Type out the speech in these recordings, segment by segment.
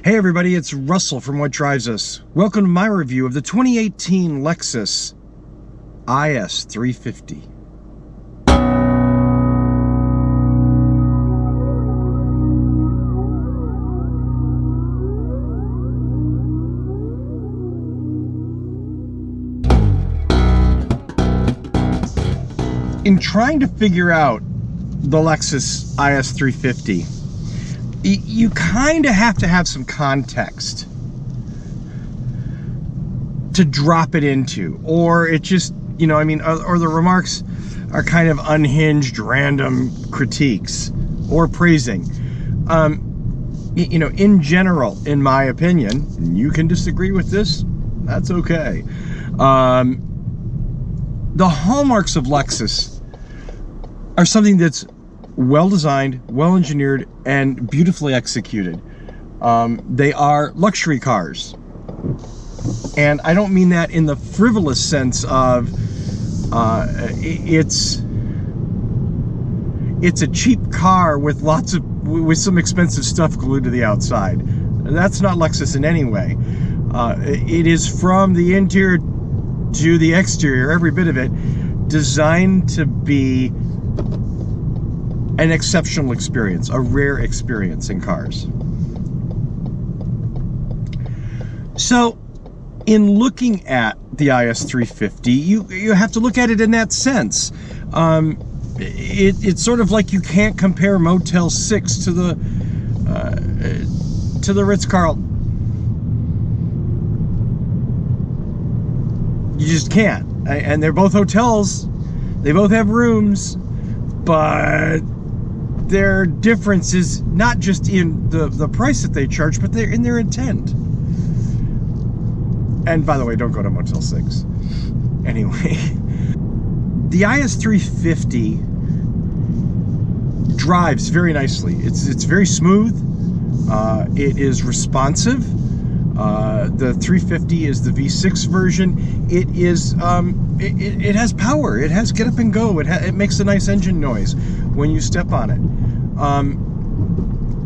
Hey everybody, it's Russell from What Drives Us. Welcome to my review of the 2018 Lexus IS350. In trying to figure out the Lexus IS350, you kind of have to have some context to drop it into, or it just, or the remarks are kind of unhinged, random critiques or praising. In general, in my opinion, you can disagree with this, that's okay. The hallmarks of Lexus are something that's well designed, well engineered, and beautifully executed. They are luxury cars. And I don't mean that in the frivolous sense of it's a cheap car with some expensive stuff glued to the outside. That's not Lexus in any way. It is from the interior to the exterior, every bit of it, designed to be an exceptional experience, a rare experience in cars. So, in looking at the IS350, you have to look at it in that sense. It's sort of like you can't compare Motel 6 to the Ritz-Carlton. You just can't. And they're both hotels. They both have rooms, but their difference is not just in the price that they charge, but they're in their intent. And by the way, don't go to Motel 6. Anyway, the IS350 drives very nicely. It's very smooth. It is responsive. The 350 is the V6 version. It is it has power. It has get up and go. It makes a nice engine noise when you step on it.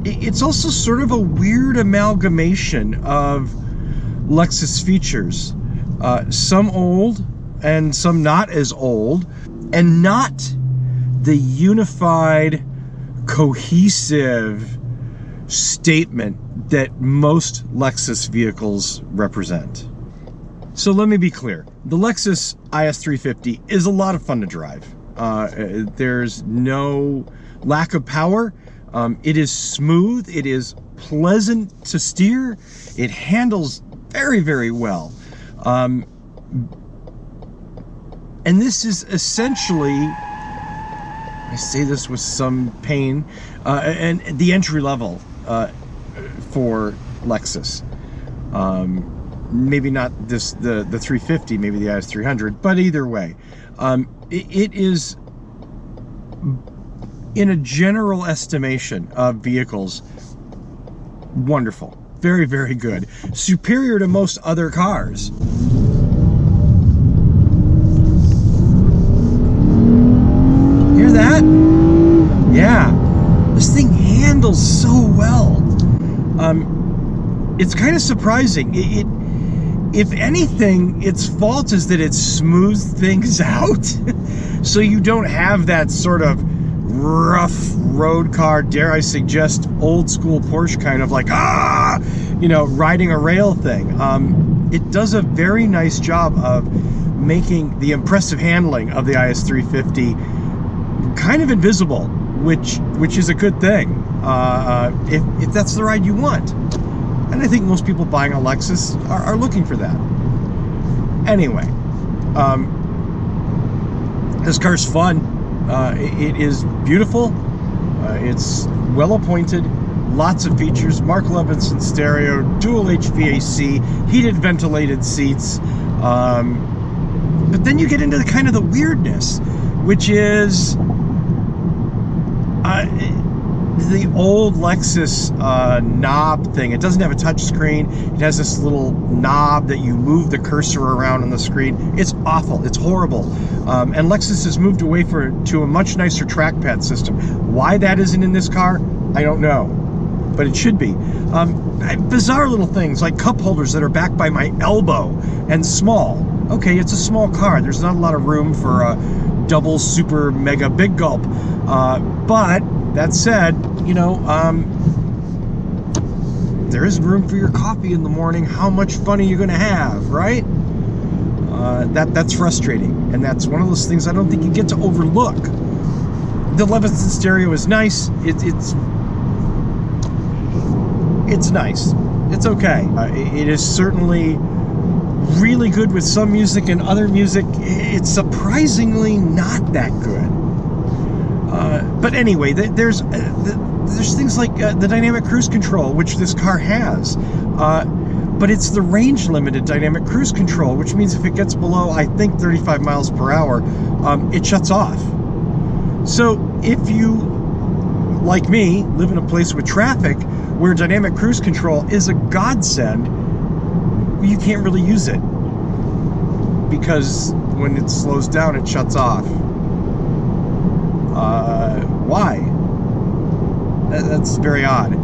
It's also sort of a weird amalgamation of Lexus features, some old and some not as old, and not the unified, cohesive statement that most Lexus vehicles represent. So let me be clear. The Lexus IS350 is a lot of fun to drive. There's no lack of power. It is smooth. It is pleasant to steer. It handles very, very well. And this is essentially, I say this with some pain, and the entry level for Lexus. Maybe not the 350, maybe the IS300, but either way, it is, in a general estimation of vehicles, wonderful. Very, very good. Superior to most other cars. Hear that? Yeah. This thing handles so well. It's kind of surprising. If anything, its fault is that it smooths things out. So you don't have that sort of rough road car, dare I suggest old school Porsche kind of like, riding a rail thing. It does a very nice job of making the impressive handling of the IS350 kind of invisible, which is a good thing, if that's the ride you want. And I think most people buying a Lexus are looking for that. Anyway, this car's fun. It is beautiful. It's well appointed. Lots of features. Mark Levinson stereo, dual HVAC, heated ventilated seats. But then you get into the weirdness, which is the old Lexus knob thing. It doesn't have a touch screen. It has this little knob that you move the cursor around on the screen. It's awful. It's horrible. And Lexus has moved away to a much nicer trackpad system. Why that isn't in this car, I don't know. but it should be. Bizarre little things like cup holders that are back by my elbow and small. Okay, it's a small car. There's not a lot of room for a double super mega big gulp. But that said, you know, there is room for your coffee in the morning. How much fun are you going to have, right? That's frustrating, and that's one of those things I don't think you get to overlook. The Leviton stereo is nice. It's nice. It's okay. It is certainly really good with some music, and other music it's surprisingly not that good. But anyway, there's things like the dynamic cruise control, which this car has. But it's the range limited dynamic cruise control, which means if it gets below, I think, 35 miles per hour, it shuts off. So if you, like me, live in a place with traffic where dynamic cruise control is a godsend, you can't really use it because when it slows down, it shuts off. Why? That's very odd.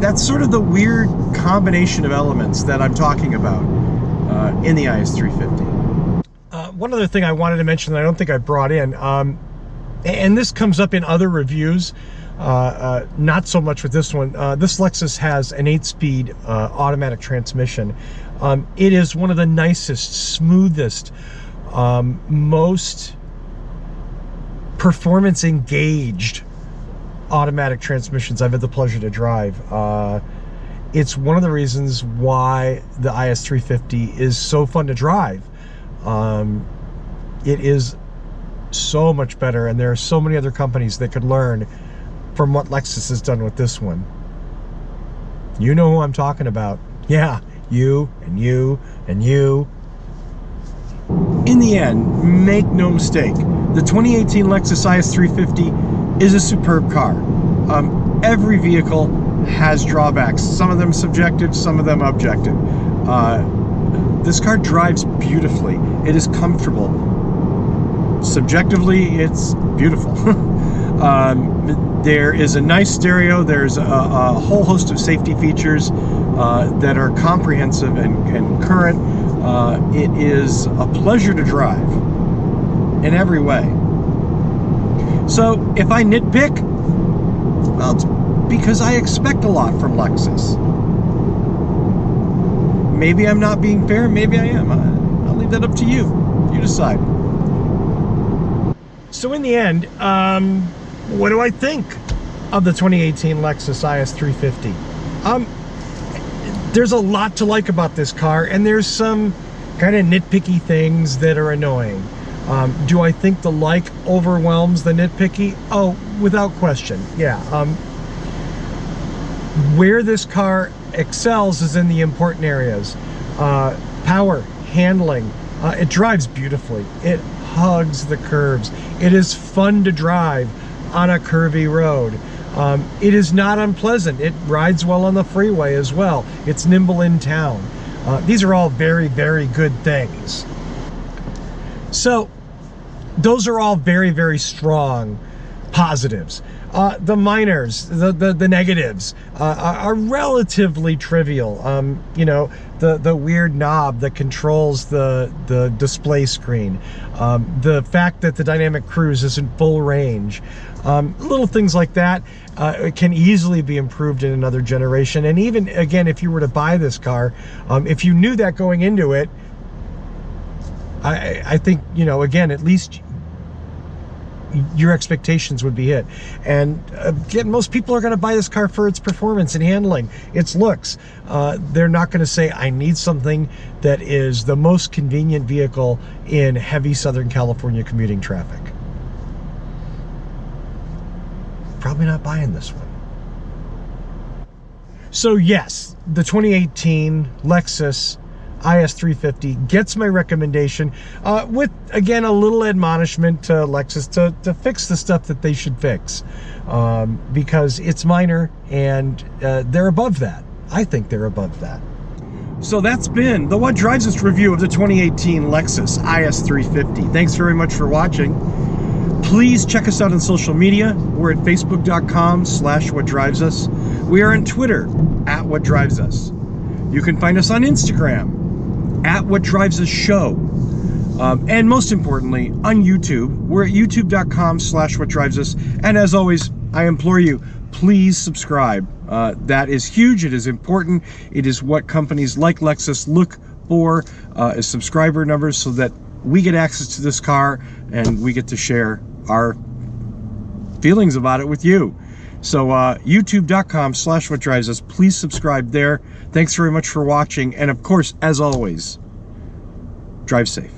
That's sort of the weird combination of elements that I'm talking about in the IS350. One other thing I wanted to mention that I don't think I brought in, and this comes up in other reviews, not so much with this one. This Lexus has an 8-speed automatic transmission. It is one of the nicest, smoothest, most performance engaged automatic transmissions I've had the pleasure to drive. It's one of the reasons why the IS350 is so fun to drive. It is so much better, and there are so many other companies that could learn from what Lexus has done with this one. You know who I'm talking about. Yeah, you and you and you. In the end, make no mistake, the 2018 Lexus IS350 is a superb car. Every vehicle has drawbacks, some of them subjective, some of them objective. This car drives beautifully. It is comfortable. Subjectively, it's beautiful. There is a nice stereo. There's a whole host of safety features that are comprehensive and current. It is a pleasure to drive in every way. So if I nitpick, well, it's because I expect a lot from Lexus. Maybe I'm not being fair, maybe I am. I'll leave that up to you. You decide. So in the end, what do I think of the 2018 Lexus IS350? There's a lot to like about this car, and there's some kind of nitpicky things that are annoying. Do I think the like overwhelms the nitpicky? Oh, without question, yeah. Where this car excels is in the important areas. Power, handling, it drives beautifully. It hugs the curves. It is fun to drive on a curvy road. It is not unpleasant. It rides well on the freeway as well. It's nimble in town. These are all very, very good things. So those are all very, very strong positives. The minors, the negatives are relatively trivial. You know, the weird knob that controls the display screen, the fact that the dynamic cruise isn't full range, little things like that can easily be improved in another generation. And even again, if you were to buy this car, if you knew that going into it, I think, you know, again, at least your expectations would be hit. And again, most people are going to buy this car for its performance and handling, its looks. They're not going to say, I need something that is the most convenient vehicle in heavy Southern California commuting traffic. Probably not buying this one. So yes, the 2018 Lexus IS350 gets my recommendation, with, again, a little admonishment to Lexus to fix the stuff that they should fix, because it's minor, and they're above that. I think they're above that. So that's been the What Drives Us review of the 2018 Lexus IS350. Thanks very much for watching. Please check us out on social media. We're at facebook.com/whatdrivesus. We are on Twitter @whatdrivesus. You can find us on Instagram @whatdrivesusshow. And most importantly, on YouTube, we're at youtube.com/whatdrivesus. And as always, I implore you, please subscribe. That is huge. It is important. It is what companies like Lexus look for, as subscriber numbers, so that we get access to this car and we get to share our feelings about it with you. So youtube.com/whatdrivesus. Please subscribe there. Thanks very much for watching. And of course, as always, drive safe.